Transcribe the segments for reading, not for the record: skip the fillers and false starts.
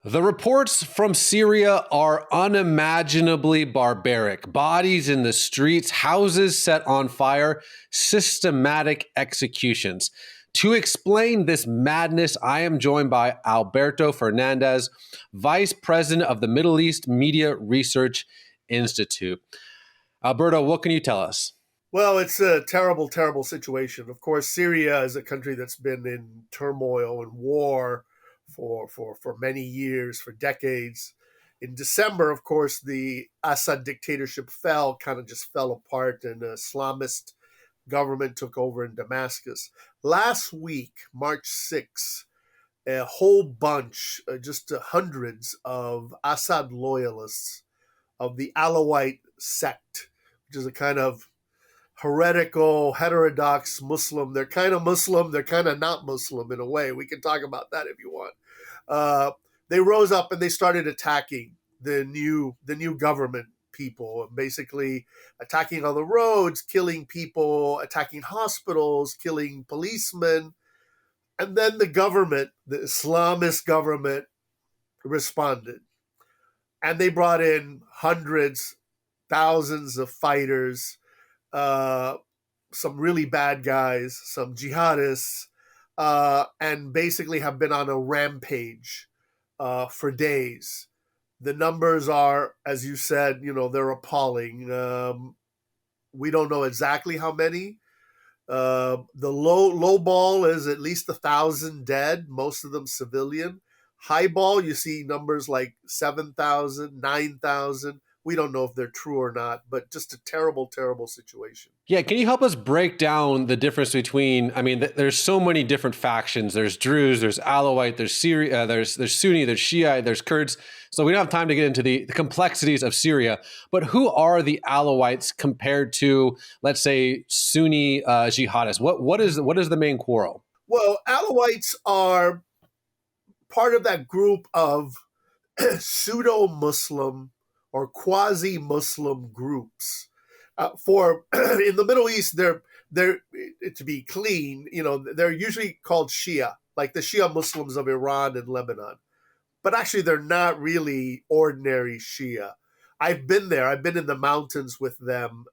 The reports from Syria are unimaginably barbaric. Bodies in the streets, houses set on fire, systematic executions. To explain this madness, I am joined by Alberto Fernandez, Vice President of the Middle East Media Research Institute. Alberto, what can you tell us? Well, it's a terrible, terrible situation. Of course, Syria is a country that's been in turmoil and war for many years, for decades. In December, of course, the Assad dictatorship kind of just fell apart, and an Islamist government took over in Damascus. Last week, March 6th, a whole bunch, just hundreds of Assad loyalists of the Alawite sect, which is a kind of heretical, heterodox Muslim. They're kind of Muslim. They're kind of not Muslim in a way. We can talk about that if you want. They rose up and they started attacking the new government people, basically attacking on the roads, killing people, attacking hospitals, killing policemen. And then the government, the Islamist government, responded. And they brought in hundreds, thousands of fighters, some really bad guys, some jihadists, and basically have been on a rampage for days. The numbers are, as you said, they're appalling. We don't know exactly how many. The low ball is at least 1,000 dead, most of them civilian. High ball, you see numbers like 7,000, 9,000. We don't know if they're true or not, but just a terrible, terrible situation. Yeah, can you help us break down the difference between, there's so many different factions. There's Druze, there's Alawite, there's Syria, there's Sunni, there's Shiite, there's Kurds. So we don't have time to get into the complexities of Syria, but who are the Alawites compared to, let's say, Sunni jihadists? What is the main quarrel? Well, Alawites are part of that group of pseudo-Muslim or quasi-Muslim groups. For in the Middle East, they're to be clean, they're usually called Shia, like the Shia Muslims of Iran and Lebanon. But actually, they're not really ordinary Shia. I've been there. I've been in the mountains with them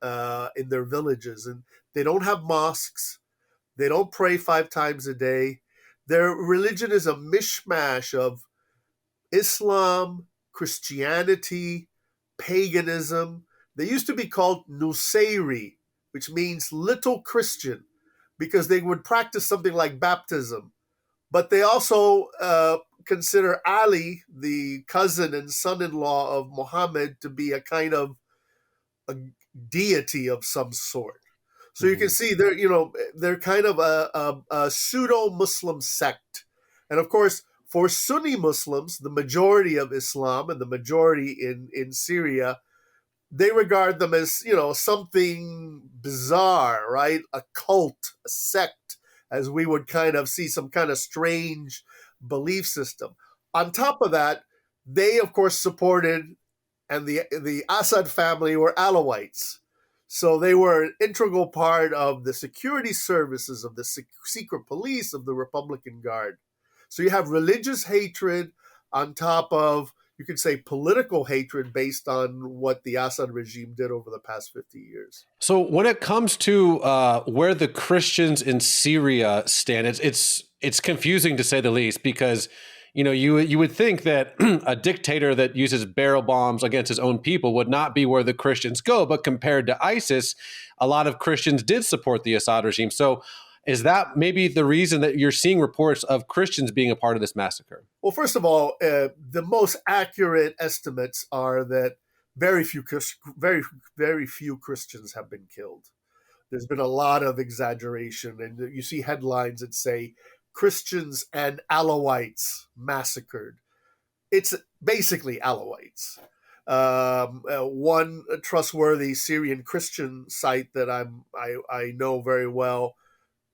in their villages, and they don't have mosques. They don't pray 5 times a day. Their religion is a mishmash of Islam, Christianity, paganism. They used to be called Nusayri, which means little Christian, because they would practice something like baptism. But they also consider Ali, the cousin and son-in-law of Muhammad, to be a kind of a deity of some sort. So you can see they're kind of a pseudo-Muslim sect. And of course, for Sunni Muslims, the majority of Islam and the majority in Syria, they regard them as, something bizarre, right? A cult, a sect, as we would kind of see some kind of strange belief system. On top of that, they, of course, supported, and the Assad family were Alawites. So they were an integral part of the security services of the secret police of the Republican Guard. So you have religious hatred on top of, you could say, political hatred based on what the Assad regime did over the past 50 years. So when it comes to where the Christians in Syria stand, it's confusing to say the least, because you would think that a dictator that uses barrel bombs against his own people would not be where the Christians go. But compared to ISIS, a lot of Christians did support the Assad regime. So is that maybe the reason that you're seeing reports of Christians being a part of this massacre? Well, first of all, the most accurate estimates are that very few Christians have been killed. There's been a lot of exaggeration, and you see headlines that say Christians and Alawites massacred. It's basically Alawites. One trustworthy Syrian Christian site that I know very well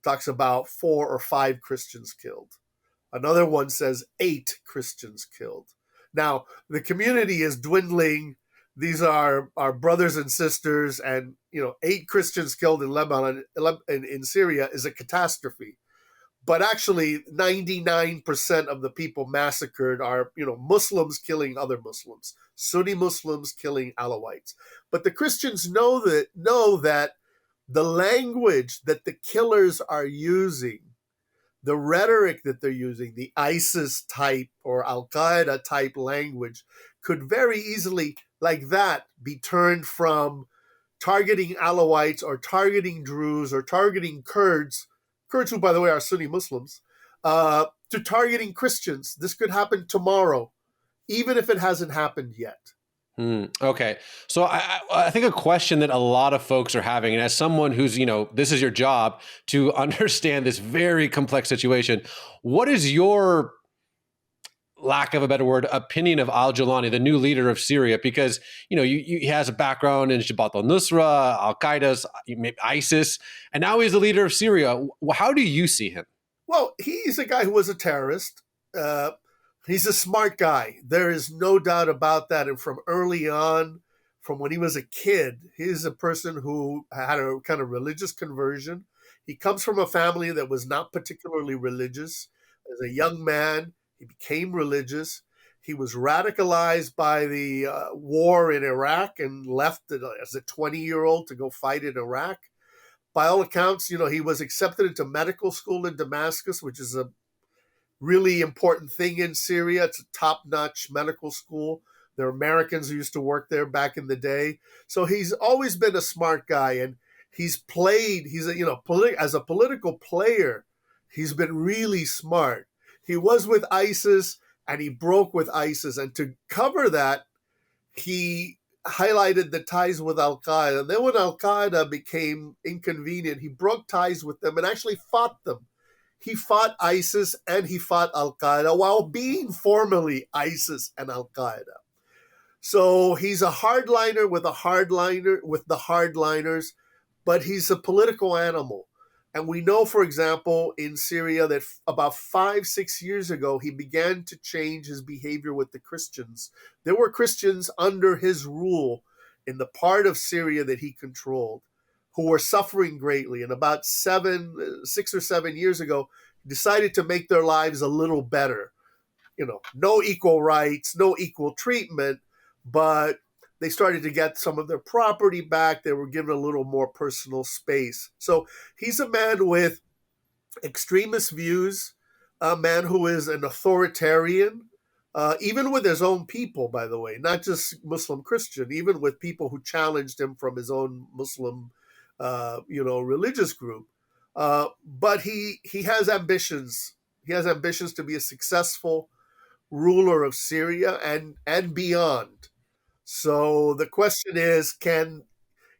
talks about 4 or 5 Christians killed. Another one says 8 Christians killed. Now, the community is dwindling. These are our brothers and sisters, and 8 Christians killed in Lebanon, in Syria, is a catastrophe. But actually 99% of the people massacred are, Muslims killing other Muslims, Sunni Muslims killing Alawites. But the Christians know that the language that the killers are using, the rhetoric that they're using, the ISIS type or Al Qaeda type language, could very easily, like that, be turned from targeting Alawites or targeting Druze or targeting Kurds who, by the way, are Sunni Muslims, to targeting Christians. This could happen tomorrow, even if it hasn't happened yet. Okay. So I think a question that a lot of folks are having, and as someone who's, this is your job to understand this very complex situation, what is your, lack of a better word, opinion of al-Jawlani, the new leader of Syria? Because, he has a background in Jabhat al-Nusra, Al-Qaeda, ISIS, and now he's the leader of Syria. How do you see him? Well, he's a guy who was a terrorist. He's a smart guy. There is no doubt about that. And from early on, from when he was a kid, he's a person who had a kind of religious conversion. He comes from a family that was not particularly religious. As a young man, he became religious. He was radicalized by the war in Iraq and left as a 20-year-old to go fight in Iraq. By all accounts, he was accepted into medical school in Damascus, which is a really important thing in Syria. It's a top-notch medical school. There are Americans who used to work there back in the day. So he's always been a smart guy, and as a political player, he's been really smart. He was with ISIS, and he broke with ISIS. And to cover that, he highlighted the ties with Al-Qaeda. And then when Al-Qaeda became inconvenient, he broke ties with them and actually fought them. He fought ISIS and he fought Al-Qaeda while being formally ISIS and Al-Qaeda. So he's a hardliner with the hardliners, but he's a political animal. And we know, for example, in Syria that about 5-6 years ago, he began to change his behavior with the Christians. There were Christians under his rule in the part of Syria that he controlled who were suffering greatly. And about 6 or 7 years ago, he decided to make their lives a little better. No equal rights, no equal treatment, but they started to get some of their property back. They were given a little more personal space. So he's a man with extremist views, a man who is an authoritarian, even with his own people, by the way, not just Muslim Christian, even with people who challenged him from his own Muslim, religious group. But he has ambitions. He has ambitions to be a successful ruler of Syria and beyond. So the question is, can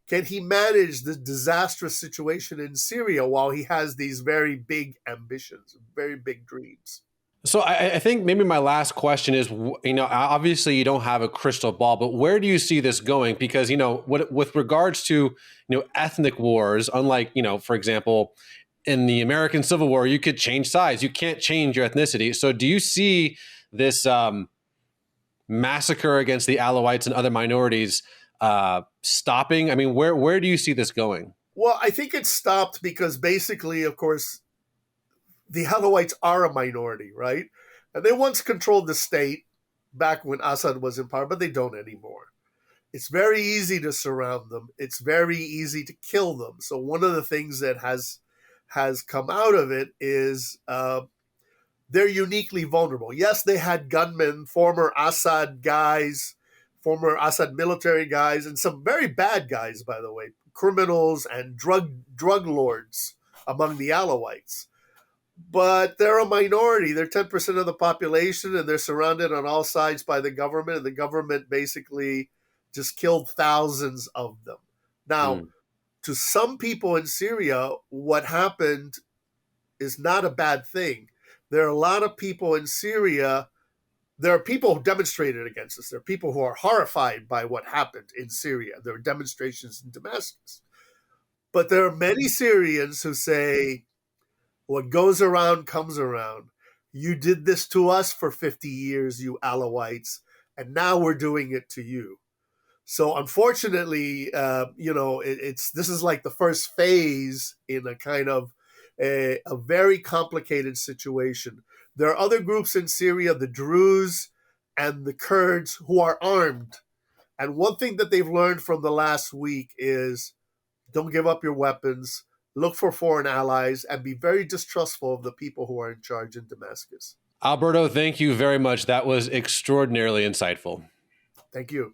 he manage the disastrous situation in Syria while he has these very big ambitions, very big dreams? So I think maybe my last question is, obviously you don't have a crystal ball, but where do you see this going? Because, with regards to, ethnic wars, unlike, for example, in the American Civil War, you could change sides. You can't change your ethnicity. So do you see this massacre against the Alawites and other minorities stopping? I mean, where do you see this going? Well, I think it stopped because basically, of course, the Alawites are a minority, right? And they once controlled the state back when Assad was in power, but they don't anymore. It's very easy to surround them. It's very easy to kill them. So one of the things that has come out of it is they're uniquely vulnerable. Yes, they had gunmen, former Assad guys, former Assad military guys, and some very bad guys, by the way, criminals and drug lords among the Alawites. But they're a minority. They're 10% of the population, and they're surrounded on all sides by the government, and the government basically just killed thousands of them. Now, to some people in Syria, what happened is not a bad thing. There are a lot of people in Syria. There are people who demonstrated against us. There are people who are horrified by what happened in Syria. There are demonstrations in Damascus. But there are many Syrians who say, what goes around comes around. You did this to us for 50 years, you Alawites, and now we're doing it to you. So unfortunately, this is like the first phase in a kind of a very complicated situation. There are other groups in Syria, the Druze and the Kurds, who are armed. And one thing that they've learned from the last week is don't give up your weapons, look for foreign allies, and be very distrustful of the people who are in charge in Damascus. Alberto, thank you very much. That was extraordinarily insightful. Thank you.